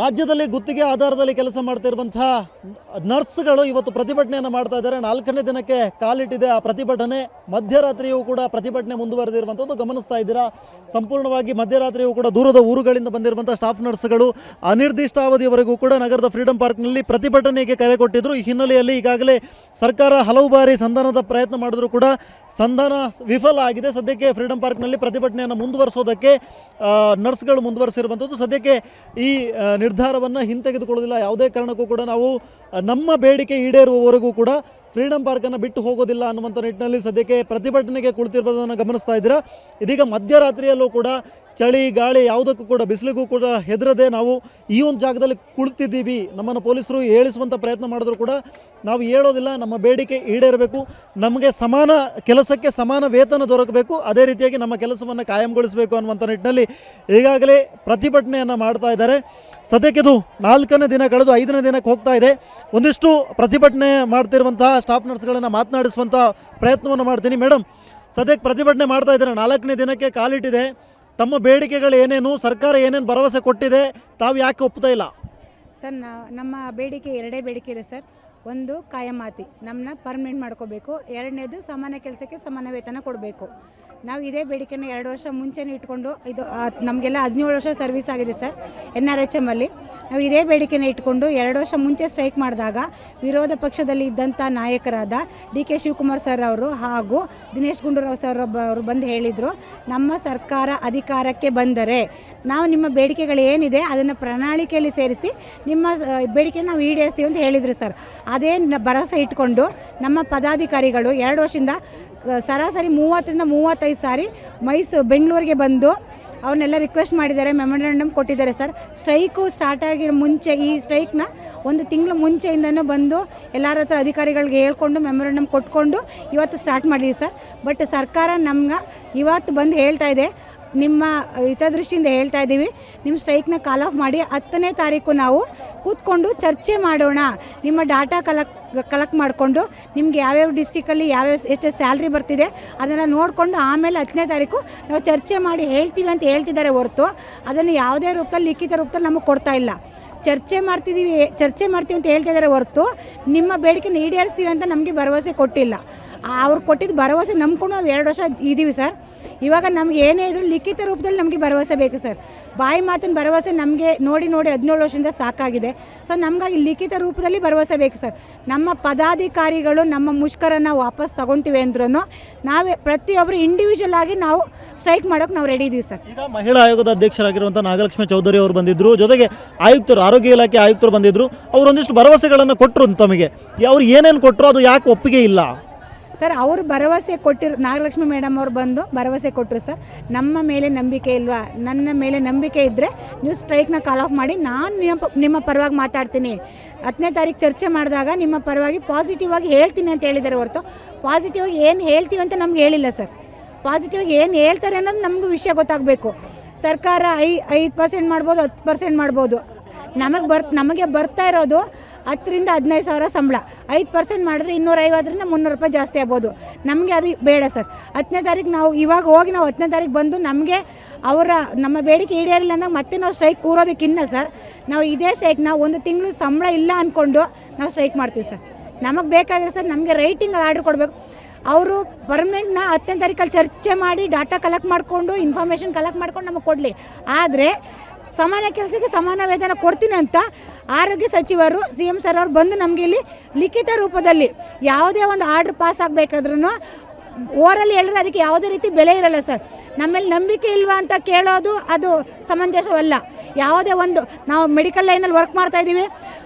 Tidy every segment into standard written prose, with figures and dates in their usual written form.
ರಾಜ್ಯದಲ್ಲಿ ಗುತ್ತಿಗೆ ಆಧಾರದಲ್ಲಿ ಕೆಲಸ ಮಾಡ್ತಿರುವಂತಹ ನರ್ಸ್ಗಳು ಇವತ್ತು ಪ್ರತಿಭಟನೆಯನ್ನು ಮಾಡ್ತಾ ಇದ್ದಾರೆ. 4ನೇ ದಿನಕ್ಕೆ ಕಾಲಿಟ್ಟಿದೆ ಆ ಪ್ರತಿಭಟನೆ. ಮಧ್ಯರಾತ್ರಿಯೂ ಕೂಡ ಪ್ರತಿಭಟನೆ ಮುಂದುವರೆದಿರುವಂಥದ್ದು ಗಮನಿಸ್ತಾ ಇದ್ದೀರಾ. ಸಂಪೂರ್ಣವಾಗಿ ಮಧ್ಯರಾತ್ರಿಯೂ ಕೂಡ ದೂರದ ಊರುಗಳಿಂದ ಬಂದಿರುವಂಥ ಸ್ಟಾಫ್ ನರ್ಸ್ಗಳು ಅನಿರ್ದಿಷ್ಟಾವಧಿಯವರೆಗೂ ಕೂಡ ನಗರದ ಫ್ರೀಡಂ ಪಾರ್ಕ್ನಲ್ಲಿ ಪ್ರತಿಭಟನೆಗೆ ಕರೆ ಕೊಟ್ಟಿದ್ದರು. ಈ ಹಿನ್ನೆಲೆಯಲ್ಲಿ ಈಗಾಗಲೇ ಸರ್ಕಾರ ಹಲವು ಬಾರಿ ಸಂಧಾನದ ಪ್ರಯತ್ನ ಮಾಡಿದ್ರು ಕೂಡ ಸಂಧಾನ ವಿಫಲ ಆಗಿದೆ. ಸದ್ಯಕ್ಕೆ ಫ್ರೀಡಂ ಪಾರ್ಕ್ನಲ್ಲಿ ಪ್ರತಿಭಟನೆಯನ್ನು ಮುಂದುವರಿಸೋದಕ್ಕೆ ನರ್ಸ್ಗಳು ಮುಂದುವರಿಸಿರುವಂಥದ್ದು. ಸದ್ಯಕ್ಕೆ ಈ ನಿರ್ಧಾರವನ್ನು ಹಿಂತೆಗೆದುಕೊಳ್ಳೋದಿಲ್ಲ. ಯಾವುದೇ ಕಾರಣಕ್ಕೂ ಕೂಡ ನಾವು ನಮ್ಮ ಬೇಡಿಕೆ ಈಡೇರುವವರೆಗೂ ಕೂಡ ಫ್ರೀಡಂ ಪಾರ್ಕನ್ನು ಬಿಟ್ಟು ಹೋಗೋದಿಲ್ಲ ಅನ್ನುವಂಥ ನಿಟ್ಟಿನಲ್ಲಿ ಸದ್ಯಕ್ಕೆ ಪ್ರತಿಭಟನೆಗೆ ಕುಳಿತಿರುವುದನ್ನು ಗಮನಿಸ್ತಾ ಇದ್ದೀರಾ. ಇದೀಗ ಮಧ್ಯರಾತ್ರಿಯಲ್ಲೂ ಕೂಡ ಚಳಿ ಗಾಳಿ ಯಾವುದಕ್ಕೂ ಕೂಡ ಬಿಸಿಲಿಗೂ ಕೂಡ ಹೆದರದೆ ನಾವು ಈ ಒಂದು ಜಾಗದಲ್ಲಿ ಕುಳಿತಿದ್ದೀವಿ. ನಮ್ಮನ್ನು ಪೊಲೀಸರು ಹೇಳಿಸುವಂಥ ಪ್ರಯತ್ನ ಮಾಡಿದ್ರು ಕೂಡ ನಾವು ಹೇಳೋದಿಲ್ಲ. ನಮ್ಮ ಬೇಡಿಕೆ ಈಡೇರಬೇಕು, ನಮಗೆ ಸಮಾನ ಕೆಲಸಕ್ಕೆ ಸಮಾನ ವೇತನ ದೊರಕಬೇಕು, ಅದೇ ರೀತಿಯಾಗಿ ನಮ್ಮ ಕೆಲಸವನ್ನು ಕಾಯಂಗೊಳಿಸಬೇಕು ಅನ್ನುವಂಥ ನಿಟ್ಟಿನಲ್ಲಿ ಈಗಾಗಲೇ ಪ್ರತಿಭಟನೆಯನ್ನು ಮಾಡ್ತಾ ಇದ್ದಾರೆ. ಸದ್ಯಕ್ಕೆ ಇದು 4ನೇ ದಿನ ಕಳೆದು 5ನೇ ದಿನಕ್ಕೆ ಹೋಗ್ತಾ ಇದೆ. ಒಂದಿಷ್ಟು ಪ್ರತಿಭಟನೆ ಮಾಡ್ತಿರುವಂತಹ ಸ್ಟಾಫ್ ನರ್ಸ್ಗಳನ್ನು ಮಾತನಾಡಿಸುವಂಥ ಪ್ರಯತ್ನವನ್ನು ಮಾಡ್ತೀನಿ. ಮೇಡಮ್, ಸದ್ಯಕ್ಕೆ ಪ್ರತಿಭಟನೆ ಮಾಡ್ತಾ ಇದ್ದಾರೆ, 4ನೇ ದಿನಕ್ಕೆ ಕಾಲಿಟ್ಟಿದೆ. ತಮ್ಮ ಬೇಡಿಕೆಗಳು ಏನೇನು, ಸರ್ಕಾರ ಏನೇನು ಭರವಸೆ ಕೊಟ್ಟಿದೆ, ತಾವು ಯಾಕೆ ಒಪ್ತಾ ಇಲ್ಲ? ಸರ್, ನಮ್ಮ ಬೇಡಿಕೆ 2 ಬೇಡಿಕೆ ಇದೆ ಸರ್. ಒಂದು ಕಾಯಮಾತಿ, ನಮ್ಮನ್ನ ಪರ್ಮನೆಂಟ್ ಮಾಡ್ಕೋಬೇಕು. 2ನೇದು ಸಮಾನ ಕೆಲಸಕ್ಕೆ ಸಮಾನ ವೇತನ ಕೊಡಬೇಕು. ನಾವು ಇದೇ ಬೇಡಿಕೆನ 2 ವರ್ಷ ಮುಂಚೆನೇ ಇಟ್ಕೊಂಡು, ಇದು ನಮಗೆಲ್ಲ 17 ವರ್ಷ ಸರ್ವಿಸ್ ಆಗಿದೆ ಸರ್ NRHM ಅಲ್ಲಿ. ನಾವು ಇದೇ ಬೇಡಿಕೆನ ಇಟ್ಕೊಂಡು 2 ವರ್ಷ ಮುಂಚೆ ಸ್ಟ್ರೈಕ್ ಮಾಡಿದಾಗ ವಿರೋಧ ಪಕ್ಷದಲ್ಲಿ ಇದ್ದಂಥ ನಾಯಕರಾದ DK ಶಿವಕುಮಾರ್ ಸರ್ ಅವರು ಹಾಗೂ ದಿನೇಶ್ ಗುಂಡೂರಾವ್ ಸರ್ ಅವರು ಬಂದು ಹೇಳಿದರು, ನಮ್ಮ ಸರ್ಕಾರ ಅಧಿಕಾರಕ್ಕೆ ಬಂದರೆ ನಾವು ನಿಮ್ಮ ಬೇಡಿಕೆಗಳು ಏನಿದೆ ಅದನ್ನು ಪ್ರಣಾಳಿಕೆಯಲ್ಲಿ ಸೇರಿಸಿ ನಿಮ್ಮ ಬೇಡಿಕೆ ನಾವು ಈಡೇರಿಸ್ತೀವಿ ಅಂತ ಹೇಳಿದರು ಸರ್. ಅದೇ ಭರವಸೆ ಇಟ್ಕೊಂಡು ನಮ್ಮ ಪದಾಧಿಕಾರಿಗಳು 2 ವರ್ಷದಿಂದ ಸರಾಸರಿ 30ರಿಂದ 35 ಸಾರಿ ಬೆಂಗಳೂರಿಗೆ ಬಂದು ಅವನ್ನೆಲ್ಲ ರಿಕ್ವೆಸ್ಟ್ ಮಾಡಿದ್ದಾರೆ, ಮೆಮೊರಂಡಮ್ ಕೊಟ್ಟಿದ್ದಾರೆ ಸರ್. ಸ್ಟ್ರೈಕು ಸ್ಟಾರ್ಟ್ ಆಗಿರೋ ಮುಂಚೆ, ಈ ಸ್ಟ್ರೈಕ್ನ 1 ತಿಂಗಳು ಮುಂಚೆಯಿಂದನೂ ಬಂದು ಎಲ್ಲರ ಹತ್ರ ಅಧಿಕಾರಿಗಳಿಗೆ ಹೇಳ್ಕೊಂಡು ಮೆಮೊರಂಡಮ್ ಕೊಟ್ಕೊಂಡು ಇವತ್ತು ಸ್ಟಾರ್ಟ್ ಮಾಡಿದ್ದೀವಿ ಸರ್. ಬಟ್ ಸರ್ಕಾರ ನಮ್ಗೆ ಇವತ್ತು ಬಂದು ಹೇಳ್ತಾ ಇದೆ, ನಿಮ್ಮ ಹಿತದೃಷ್ಟಿಯಿಂದ ಹೇಳ್ತಾ ಇದ್ದೀವಿ, ನಿಮ್ಮ ಸ್ಟ್ರೈಕ್ನ ಕಾಲ್ ಆಫ್ ಮಾಡಿ 10ನೇ ತಾರೀಕು ನಾವು ಕೂತ್ಕೊಂಡು ಚರ್ಚೆ ಮಾಡೋಣ. ನಿಮ್ಮ ಡಾಟಾ ಕಲೆಕ್ಟ್ ಮಾಡಿಕೊಂಡು ನಿಮ್ಗೆ ಯಾವ್ಯಾವ ಡಿಸ್ಟಿಕಲ್ಲಿ ಎಷ್ಟು ಸ್ಯಾಲ್ರಿ ಬರ್ತಿದೆ ಅದನ್ನು ನೋಡಿಕೊಂಡು ಆಮೇಲೆ 10ನೇ ತಾರೀಕು ನಾವು ಚರ್ಚೆ ಮಾಡಿ ಹೇಳ್ತೀವಿ ಅಂತ ಹೇಳ್ತಿದ್ದಾರೆ ಹೊರತು ಅದನ್ನು ಯಾವುದೇ ರೂಪದಲ್ಲಿ ಲಿಖಿತ ರೂಪದಲ್ಲಿ ನಮಗೆ ಕೊಡ್ತಾ ಇಲ್ಲ. ಚರ್ಚೆ ಮಾಡ್ತೀವಿ ಅಂತ ಹೇಳ್ತಿದ್ದಾರೆ ಹೊರತು ನಿಮ್ಮ ಬೇಡಿಕೆನ ಈಡೇರಿಸ್ತೀವಿ ಅಂತ ನಮಗೆ ಭರವಸೆ ಕೊಟ್ಟಿಲ್ಲ. ಅವ್ರು ಕೊಟ್ಟಿದ್ದು ಭರವಸೆ ನಂಬ್ಕೊಂಡು ನಾವು 2 ವರ್ಷ ಇದ್ದೀವಿ ಸರ್. ಇವಾಗ ನಮ್ಗೆ ಏನೇ ಇದ್ರೂ ಲಿಖಿತ ರೂಪದಲ್ಲಿ ನಮಗೆ ಭರವಸೆ ಬೇಕು ಸರ್. ಬಾಯಿ ಮಾತಿನ ಭರವಸೆ ನಮಗೆ ನೋಡಿ 17 ವರ್ಷದಿಂದ ಸಾಕಾಗಿದೆ. ಸೊ ನಮಗಾಗಿ ಲಿಖಿತ ರೂಪದಲ್ಲಿ ಭರವಸೆ ಬೇಕು ಸರ್. ನಮ್ಮ ಪದಾಧಿಕಾರಿಗಳು ನಮ್ಮ ಮುಷ್ಕರನ್ನು ವಾಪಸ್ ತಗೊತೀವಿ ಅಂದ್ರೂ ನಾವೇ ಪ್ರತಿಯೊಬ್ಬರು ಇಂಡಿವಿಜುವಲ್ ಆಗಿ ನಾವು ಸ್ಟ್ರೈಕ್ ಮಾಡೋಕೆ ನಾವು ರೆಡಿ ಇದ್ದೀವಿ ಸರ್. ಈಗ ಮಹಿಳಾ ಆಯೋಗದ ಅಧ್ಯಕ್ಷರಾಗಿರುವಂಥ ನಾಗಲಕ್ಷ್ಮಿ ಚೌಧರಿ ಅವರು ಬಂದಿದ್ದರು, ಜೊತೆಗೆ ಆಯುಕ್ತರು, ಆರೋಗ್ಯ ಇಲಾಖೆ ಆಯುಕ್ತರು ಬಂದಿದ್ದರು. ಅವರೊಂದಿಷ್ಟು ಭರವಸೆಗಳನ್ನು ಕೊಟ್ಟರು ತಮಗೆ. ಅವ್ರು ಏನೇನು ಕೊಟ್ಟರು ಅದು ಯಾಕೆ ಒಪ್ಪಿಗೆ ಇಲ್ಲ ಸರ್? ಅವರು ಭರವಸೆ ಕೊಟ್ಟಿರು, ನಾಗಲಕ್ಷ್ಮಿ ಮೇಡಮ್ ಅವರು ಬಂದು ಭರವಸೆ ಕೊಟ್ಟರು ಸರ್. ನಮ್ಮ ಮೇಲೆ ನಂಬಿಕೆ ಇಲ್ವಾ? ನನ್ನ ಮೇಲೆ ನಂಬಿಕೆ ಇದ್ದರೆ ನೀವು ಸ್ಟ್ರೈಕ್ನ ಕಾಲ್ ಆಫ್ ಮಾಡಿ, ನಾನು ನಿಮ್ಮ ಪರವಾಗಿ ಮಾತಾಡ್ತೀನಿ. 10ನೇ ತಾರೀಕು ಚರ್ಚೆ ಮಾಡಿದಾಗ ನಿಮ್ಮ ಪರವಾಗಿ ಪಾಸಿಟಿವ್ ಆಗಿ ಹೇಳ್ತೀನಿ ಅಂತ ಹೇಳಿದ್ದಾರೆ ಹೊರತು ಪಾಸಿಟಿವ್ ಆಗಿ ಏನು ಹೇಳ್ತೀವಿ ಅಂತ ನಮ್ಗೆ ಹೇಳಿಲ್ಲ ಸರ್. ಪಾಸಿಟಿವ್ ಆಗಿ ಏನು ಹೇಳ್ತಾರೆ ಅನ್ನೋದು ನಮಗೂ ವಿಷಯ ಗೊತ್ತಾಗಬೇಕು. ಸರ್ಕಾರ 5% ಮಾಡ್ಬೋದು, 10% ಮಾಡ್ಬೋದು. ನಮಗೆ ಬರ್ತಾ ಇರೋದು 10ರಿಂದ 15 ಸಾವಿರ ಸಂಬಳ. 5% ಮಾಡಿದ್ರೆ 250ರಿಂದ 300 ರೂಪಾಯಿ ಜಾಸ್ತಿ ಆಗ್ಬೋದು. ನಮಗೆ ಅದು ಬೇಡ ಸರ್. 10ನೇ ತಾರೀಕು ನಾವು ಇವಾಗ ಹೋಗಿ ನಾವು 10ನೇ ತಾರೀಕು ಬಂದು ನಮಗೆ ನಮ್ಮ ಬೇಡಿಕೆ ಈಡೇರಿಲ್ಲ ಅಂದಾಗ ಮತ್ತೆ ನಾವು ಸ್ಟ್ರೈಕ್ ಕೂರೋದಕ್ಕಿನ್ನ ಸರ್, ನಾವು ಇದೇ ಸ್ಟ್ರೈಕ್ನ 1 ತಿಂಗಳು ಸಂಬಳ ಇಲ್ಲ ಅಂದ್ಕೊಂಡು ನಾವು ಸ್ಟ್ರೈಕ್ ಮಾಡ್ತೀವಿ ಸರ್. ನಮಗೆ ಬೇಕಾಗಿರೋ ಸರ್, ನಮಗೆ ರೈಟಿಂಗ್ ಆರ್ಡ್ರ್ ಕೊಡಬೇಕು. ಅವರು ಪರ್ಮನೆಂಟ್ನ 10ನೇ ತಾರೀಕಲ್ಲಿ ಚರ್ಚೆ ಮಾಡಿ ಡಾಟಾ ಕಲೆಕ್ಟ್ ಮಾಡಿಕೊಂಡು ಇನ್ಫಾರ್ಮೇಷನ್ ಕಲೆಕ್ಟ್ ಮಾಡ್ಕೊಂಡು ನಮಗೆ ಕೊಡಲಿ. ಆದರೆ ಸಮಾನ ಕೆಲಸಕ್ಕೆ ಸಮಾನ ವೇತನ ಕೊಡ್ತೀನಿ ಅಂತ ಆರೋಗ್ಯ ಸಚಿವರು CM ಸರ್ ಅವರು ಬಂದು ನಮಗೆ ಇಲ್ಲಿ ಲಿಖಿತ ರೂಪದಲ್ಲಿ ಯಾವುದೇ ಒಂದು ಆರ್ಡ್ರ್ ಪಾಸ್ ಆಗಬೇಕಾದ್ರೂ ಓರಲ್ಲಿ ಹೇಳಿದ್ರೆ ಅದಕ್ಕೆ ಯಾವುದೇ ರೀತಿ ಬೆಲೆ ಇರಲ್ಲ ಸರ್. ನಮ್ಮಲ್ಲಿ ನಂಬಿಕೆ ಇಲ್ವಾ ಅಂತ ಕೇಳೋದು ಅದು ಸಮಂಜಸವಲ್ಲ. ಯಾವುದೇ ಒಂದು ನಾವು ಮೆಡಿಕಲ್ ಲೈನಲ್ಲಿ ವರ್ಕ್ ಮಾಡ್ತಾಯಿದ್ದೀವಿ,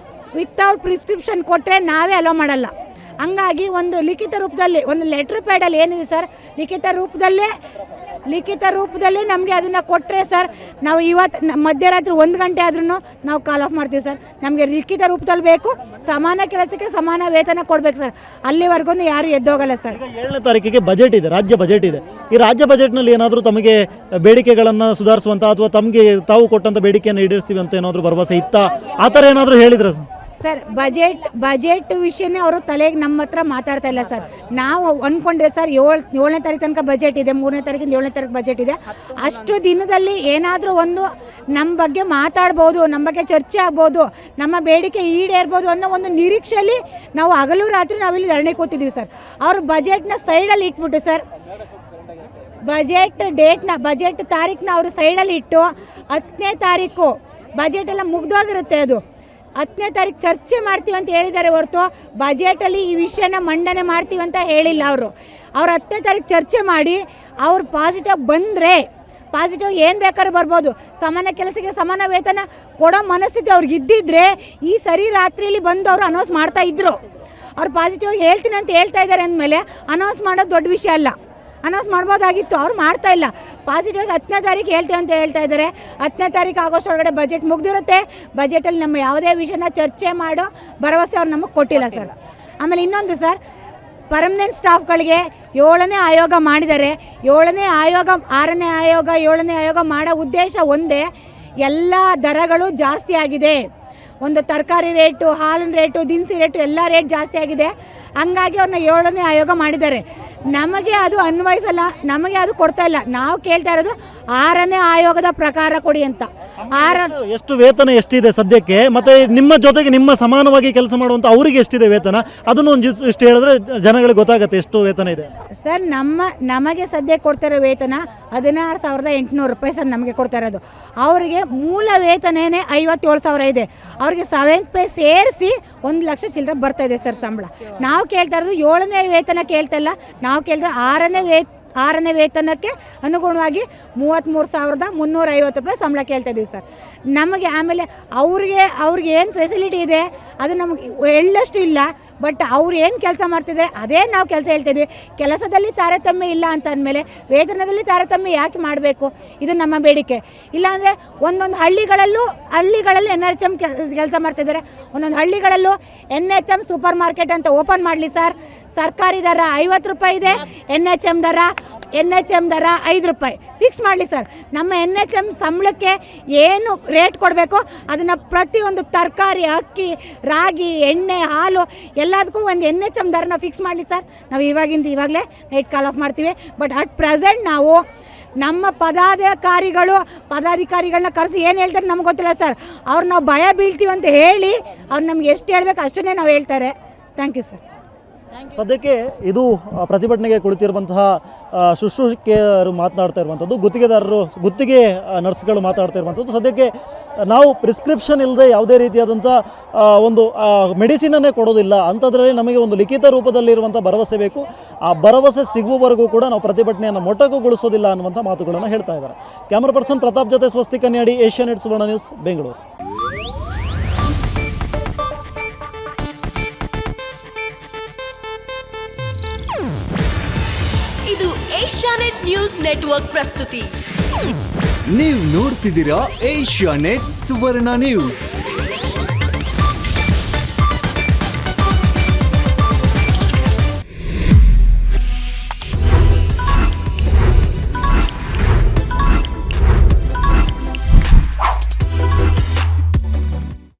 ವಿತೌಟ್ ಪ್ರಿಸ್ಕ್ರಿಪ್ಷನ್ ಕೊಟ್ಟರೆ ನಾವೇ ಅಲೋ ಮಾಡಲ್ಲ. ಹಂಗಾಗಿ ಒಂದು ಲಿಖಿತ ರೂಪದಲ್ಲಿ, ಒಂದು ಲೆಟ್ರ್ ಪ್ಯಾಡಲ್ಲಿ ಏನಿದೆ ಸರ್, ಲಿಖಿತ ರೂಪದಲ್ಲಿ ನಮಗೆ ಅದನ್ನು ಕೊಟ್ಟರೆ ಸರ್, ನಾವು ಇವತ್ತು ಮಧ್ಯರಾತ್ರಿ 1 ಗಂಟೆ ಆದ್ರೂ ನಾವು ಕಾಲ್ ಆಫ್ ಮಾಡ್ತೀವಿ ಸರ್. ನಮಗೆ ಲಿಖಿತ ರೂಪದಲ್ಲಿ ಬೇಕು, ಸಮಾನ ಕೆಲಸಕ್ಕೆ ಸಮಾನ ವೇತನ ಕೊಡಬೇಕು ಸರ್. ಅಲ್ಲಿವರೆಗೂ ಯಾರು ಎದ್ದೋಗಲ್ಲ ಸರ್. 7ನೇ ತಾರೀಕಿಗೆ ಬಜೆಟ್ ಇದೆ, ರಾಜ್ಯ ಬಜೆಟ್ ಇದೆ. ಈ ರಾಜ್ಯ ಬಜೆಟ್ನಲ್ಲಿ ಏನಾದರೂ ತಮಗೆ ಬೇಡಿಕೆಗಳನ್ನು ಸುಧಾರಿಸುವಂಥ ಅಥವಾ ತಮಗೆ ತಾವು ಕೊಟ್ಟಂಥ ಬೇಡಿಕೆಯನ್ನು ಈಡೇರಿಸ್ತೀವಿ ಅಂತ ಏನಾದರೂ ಭರವಸೆ ಇತ್ತಾ? ಆ ಥರ ಏನಾದರೂ ಹೇಳಿದ್ರೆ ಸರ್ ಬಜೆಟ್ ವಿಷಯನೇ ಅವರು ತಲೆಗೆ ನಮ್ಮ ಹತ್ರ ಮಾತಾಡ್ತಾ ಇಲ್ಲ ಸರ್. ನಾವು ಅಂದ್ಕೊಂಡ್ರೆ ಸರ್ 7ನೇ ತಾರೀಕು ತನಕ ಬಜೆಟ್ ಇದೆ, 3ನೇ ತಾರೀಕಿಂದ 7ನೇ ತಾರೀಕು ಬಜೆಟ್ ಇದೆ. ಅಷ್ಟು ದಿನದಲ್ಲಿ ಏನಾದರೂ ಒಂದು ನಮ್ಮ ಬಗ್ಗೆ ಮಾತಾಡ್ಬೋದು, ನಮ್ಮ ಬಗ್ಗೆ ಚರ್ಚೆ ಆಗ್ಬೋದು, ನಮ್ಮ ಬೇಡಿಕೆ ಈಡೇರ್ಬೋದು ಅನ್ನೋ ಒಂದು ನಿರೀಕ್ಷೆಯಲ್ಲಿ ನಾವು ಹಗಲು ರಾತ್ರಿ ನಾವಿಲ್ಲಿ ಧರಣಿ ಕೂತಿದ್ದೀವಿ ಸರ್. ಅವರು ಬಜೆಟ್ನ ಸೈಡಲ್ಲಿ ಇಟ್ಬಿಟ್ಟು ಸರ್, ಬಜೆಟ್ ತಾರೀಕನ್ನ ಅವರು ಸೈಡಲ್ಲಿ ಇಟ್ಟು 10ನೇ ತಾರೀಕು ಬಜೆಟ್ ಎಲ್ಲ ಮುಗ್ದೋಗಿರುತ್ತೆ. ಅದು 10ನೇ ತಾರೀಕು ಚರ್ಚೆ ಮಾಡ್ತೀವಿ ಅಂತ ಹೇಳಿದ್ದಾರೆ ಹೊರತು ಬಜೆಟಲ್ಲಿ ಈ ವಿಷಯನ ಮಂಡನೆ ಮಾಡ್ತೀವಿ ಅಂತ ಹೇಳಿಲ್ಲ ಅವರು. 10ನೇ ತಾರೀಕು ಚರ್ಚೆ ಮಾಡಿ ಅವ್ರು ಪಾಸಿಟಿವ್ ಬಂದರೆ ಪಾಸಿಟಿವ್ ಏನು ಬೇಕಾದ್ರೂ ಬರ್ಬೋದು. ಸಮಾನ ಕೆಲಸಕ್ಕೆ ಸಮಾನ ವೇತನ ಕೊಡೋ ಮನಸ್ಥಿತಿ ಅವ್ರಿಗೆ ಇದ್ದಿದ್ರೆ ಈ ಸರಿ ರಾತ್ರಿಯಲ್ಲಿ ಬಂದು ಅವರು ಅನೌನ್ಸ್ ಮಾಡ್ತಾ ಇದ್ರು. ಅವ್ರು ಪಾಸಿಟಿವ್ ಹೇಳ್ತೀನಿ ಅಂತ ಹೇಳ್ತಾ ಇದ್ದಾರೆ ಅಂದಮೇಲೆ ಅನೌನ್ಸ್ ಮಾಡೋದು ದೊಡ್ಡ ವಿಷಯ ಅಲ್ಲ. ಅನೌನ್ಸ್ ಮಾಡ್ಬೋದಾಗಿತ್ತು, ಅವ್ರು ಮಾಡ್ತಾ ಇಲ್ಲ. ಪಾಸಿಟಿವ್ 10ನೇ ತಾರೀಕು ಹೇಳ್ತೀವಿ ಅಂತ ಹೇಳ್ತಾ ಇದ್ದಾರೆ. 10ನೇ ತಾರೀಕು ಆಗೋಷ್ಟು ಒಳಗಡೆ ಬಜೆಟ್ ಮುಗ್ದಿರುತ್ತೆ. ಬಜೆಟಲ್ಲಿ ನಮ್ಮ ಯಾವುದೇ ವಿಷಯನ ಚರ್ಚೆ ಮಾಡೋ ಭರವಸೆ ಅವ್ರು ನಮಗೆ ಕೊಟ್ಟಿಲ್ಲ ಸರ್. ಆಮೇಲೆ ಇನ್ನೊಂದು ಸರ್, ಪರ್ಮನೆಂಟ್ ಸ್ಟಾಫ್ಗಳಿಗೆ 7ನೇ ಆಯೋಗ ಮಾಡಿದ್ದಾರೆ. 7ನೇ ಆಯೋಗ 6ನೇ ಆಯೋಗ 7ನೇ ಆಯೋಗ ಮಾಡೋ ಉದ್ದೇಶ ಒಂದೇ, ಎಲ್ಲ ದರಗಳು ಜಾಸ್ತಿ ಆಗಿದೆ. ಒಂದು ತರಕಾರಿ ರೇಟು, ಹಾಲಿನ ರೇಟು, ದಿನಸಿ ರೇಟು ಎಲ್ಲ ರೇಟ್ ಜಾಸ್ತಿ ಆಗಿದೆ. ಹಂಗಾಗಿ ಅವ್ರನ್ನ 7ನೇ ಆಯೋಗ ಮಾಡಿದ್ದಾರೆ. ನಮಗೆ ಅದು ಅನ್ವಯಿಸಲ್ಲ, ನಮಗೆ ಅದು ಕೊಡ್ತಾ ಇಲ್ಲ. ನಾವು ಕೇಳ್ತಾ ಇರೋದು 6ನೇ ಆಯೋಗದ ಪ್ರಕಾರ ಕೊಡಿ ಅಂತ. ಎಷ್ಟು ವೇತನ ಎಷ್ಟಿದೆ ಸದ್ಯಕ್ಕೆ, ಮತ್ತೆ ನಿಮ್ಮ ಜೊತೆಗೆ ನಿಮ್ಮ ಸಮಾನವಾಗಿ ಕೆಲಸ ಮಾಡುವಂಥ ಅವರಿಗೆ ಎಷ್ಟಿದೆ ವೇತನ, ಅದನ್ನು ಒಂದು ಇಷ್ಟು ಹೇಳಿದ್ರೆ ಜನಗಳಿಗೆ ಗೊತ್ತಾಗುತ್ತೆ ಎಷ್ಟು ವೇತನ ಇದೆ ಸರ್. ನಮಗೆ ಸದ್ಯ ಕೊಡ್ತಿರೋ ವೇತನ 16,800 ರೂಪಾಯಿ ಸರ್ ನಮಗೆ ಕೊಡ್ತಾ ಇರೋದು. ಅವರಿಗೆ ಮೂಲ ವೇತನೇ 57,000 ಇದೆ. ಅವ್ರಿಗೆ 7th ಪೇ ಸೇರಿಸಿ 1 ಲಕ್ಷ ಚಿಲ್ಲರೆ ಬರ್ತಾ ಇದೆ ಸರ್ ಸಂಬಳ. ನಾವು ಕೇಳ್ತಾ ಇರೋದು 7ನೇ ವೇತನ ಕೇಳ್ತಾ ಇಲ್ಲ, ನಾವು ಕೇಳ್ತಾ 6ನೇ ವೇತನಕ್ಕೆ ಅನುಗುಣವಾಗಿ 33,350 ರೂಪಾಯಿ ಸಂಬಳ ಕೇಳ್ತಾ ಇದ್ದೀವಿ ಸರ್. ನಮಗೆ ಆಮೇಲೆ ಅವ್ರಿಗೆ ಏನು ಫೆಸಿಲಿಟಿ ಇದೆ ಅದು ನಮಗೆ ಎಳ್ಳಷ್ಟು ಇಲ್ಲ. ಬಟ್ ಅವ್ರು ಏನು ಕೆಲಸ ಮಾಡ್ತಿದ್ದಾರೆ ಅದೇ ನಾವು ಕೆಲಸ ಹೇಳ್ತಿದ್ವಿ. ಕೆಲಸದಲ್ಲಿ ತಾರತಮ್ಯ ಇಲ್ಲ ಅಂತ ಅಂದಮೇಲೆ ವೇತನದಲ್ಲಿ ತಾರತಮ್ಯ ಯಾಕೆ ಮಾಡಬೇಕು? ಇದು ನಮ್ಮ ಬೇಡಿಕೆ. ಇಲ್ಲಾಂದರೆ ಒಂದೊಂದು ಹಳ್ಳಿಗಳಲ್ಲಿ NHM ಕೆಲಸ ಮಾಡ್ತಿದ್ದಾರೆ. ಒಂದೊಂದು ಹಳ್ಳಿಗಳಲ್ಲೂ NHM ಸೂಪರ್ ಮಾರ್ಕೆಟ್ ಅಂತ ಓಪನ್ ಮಾಡಲಿ ಸರ್. ಸರ್ಕಾರಿ ದರ 50 ರೂಪಾಯಿ ಇದೆ, NHM ದರ 5 ರೂಪಾಯಿ ಫಿಕ್ಸ್ ಮಾಡಲಿ ಸರ್. ನಮ್ಮ NHM ಸಂಬಳಕ್ಕೆ ಏನು ರೇಟ್ ಕೊಡಬೇಕು ಅದನ್ನು ಪ್ರತಿಯೊಂದು ತರಕಾರಿ, ಅಕ್ಕಿ, ರಾಗಿ, ಎಣ್ಣೆ, ಹಾಲು ಎಲ್ಲದಕ್ಕೂ ಒಂದು NHM ದರನ ಫಿಕ್ಸ್ ಮಾಡಲಿ ಸರ್. ನಾವು ಇವಾಗಲೇ ನೈಟ್ ಕಾಲ್ ಆಫ್ ಮಾಡ್ತೀವಿ. ಬಟ್ ಅಟ್ ಪ್ರೆಸೆಂಟ್ ನಾವು ನಮ್ಮ ಪದಾಧಿಕಾರಿಗಳನ್ನ ಕರೆಸಿ ಏನು ಹೇಳ್ತಾರೆ ನಮ್ಗೆ ಗೊತ್ತಿಲ್ಲ ಸರ್. ಅವ್ರು ನಾವು ಭಯ ಬೀಳ್ತೀವಿ ಅಂತ ಹೇಳಿ ಅವ್ರು ನಮ್ಗೆ ಎಷ್ಟು ಹೇಳ್ಬೇಕು ಅಷ್ಟನ್ನೇ ನಾವು ಹೇಳ್ತಾರೆ. Thank you sir. ಸದ್ಯಕ್ಕೆ ಇದು ಪ್ರತಿಭಟನೆಗೆ ಕುಳಿತಿರುವಂತಹ ಶುಶ್ರೂಷಕಿಯರು ಮಾತನಾಡ್ತಾ ಇರುವಂಥದ್ದು, ಗುತ್ತಿಗೆ ನರ್ಸ್ಗಳು ಮಾತಾಡ್ತಾ ಇರುವಂಥದ್ದು. ಸದ್ಯಕ್ಕೆ ನಾವು ಪ್ರಿಸ್ಕ್ರಿಪ್ಷನ್ ಇಲ್ಲದೆ ಯಾವುದೇ ರೀತಿಯಾದಂಥ ಒಂದು ಮೆಡಿಸಿನನ್ನೇ ಕೊಡೋದಿಲ್ಲ. ಅಂಥದ್ರಲ್ಲಿ ನಮಗೆ ಒಂದು ಲಿಖಿತ ರೂಪದಲ್ಲಿರುವಂಥ ಭರವಸೆ ಬೇಕು. ಆ ಭರವಸೆ ಸಿಗುವವರೆಗೂ ಕೂಡ ನಾವು ಪ್ರತಿಭಟನೆಯನ್ನು ಮೊಟಕುಗೊಳಿಸೋದಿಲ್ಲ ಅನ್ನುವಂಥ ಮಾತುಗಳನ್ನು ಹೇಳ್ತಾ ಇದ್ದಾರೆ. ಕ್ಯಾಮರಾ ಪರ್ಸನ್ ಪ್ರತಾಪ್ ಜೊತೆ ಸ್ವಸ್ತಿ ಕನ್ಯಾಡಿ, ಏಷ್ಯಾನೆಟ್ ಸುವರ್ಣ ನ್ಯೂಸ್, ಬೆಂಗಳೂರು. ಇದು ಏಷ್ಯಾನೆಟ್ ನ್ಯೂಸ್ ನೆಟ್ವರ್ಕ್ ಪ್ರಸ್ತುತಿ. ನೀವು ನೋಡ್ತಿದ್ದೀರಾ ಏಷ್ಯಾನೆಟ್ ಸುವರ್ಣ ನ್ಯೂಸ್.